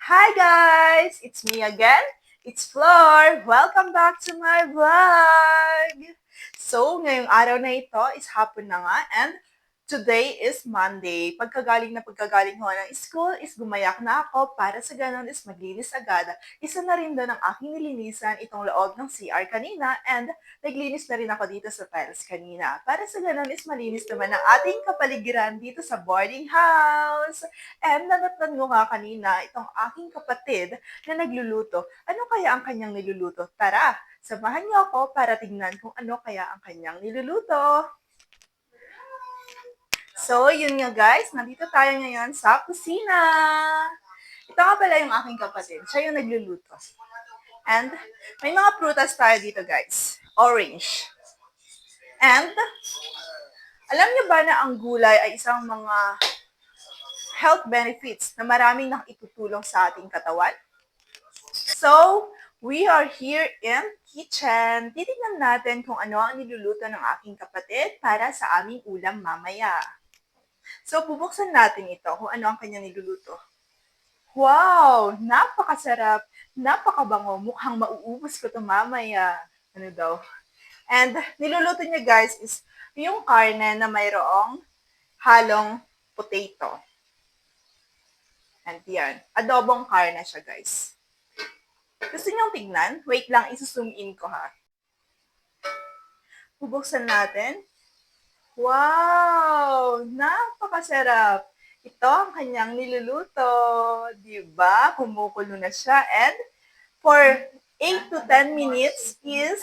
Hi guys! It's me again. It's Flor. Welcome back to my vlog! So, ngayong araw na ito is hapon na nga and today is Monday. Pagkagaling ko ng school is gumayak na ako para sa ganun is maglinis agad. Isa na rin doon ang aking nilinisan itong loob ng CR kanina and naglinis na rin ako dito sa tiles kanina. Para sa ganun is malinis naman ang ating kapaligiran dito sa boarding house. And nanatnan ko nga kanina itong aking kapatid na nagluluto. Ano kaya ang kanyang niluluto? Tara, samahan niyo ako para tignan kung ano kaya ang kanyang niluluto. So, yun nga guys, nandito tayo ngayon sa kusina. Ito nga pala yung aking kapatid. Siya yung nagluluto. And may mga prutas tayo dito guys. Orange. And alam niyo ba na ang gulay ay isang mga health benefits na maraming nakitutulong sa ating katawan? So, we are here in kitchen. Titignan natin kung ano ang niluluto ng aking kapatid para sa aming ulam mamaya. So, bubuksan natin ito kung ano ang kanyang niluluto. Wow! Napakasarap! Napakabango! Mukhang mauubos ko ito mamaya. Ano daw? And niluluto niya guys is yung karne na mayroong halong potato. And yan. Adobong karne siya guys. Gusto niyong tignan? Wait lang, isuzoom in ko ha. Bubuksan natin. Wow! Napakasarap! Ito ang kanyang niluluto. Diba? Kumukulo na siya. And for 8 to 10 minutes is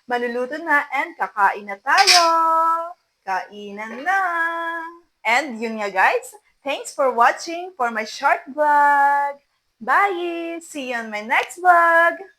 maluluto na and kakain na tayo. Kainan na. And yun nga guys. Thanks for watching for my short vlog. Bye! See you on my next vlog!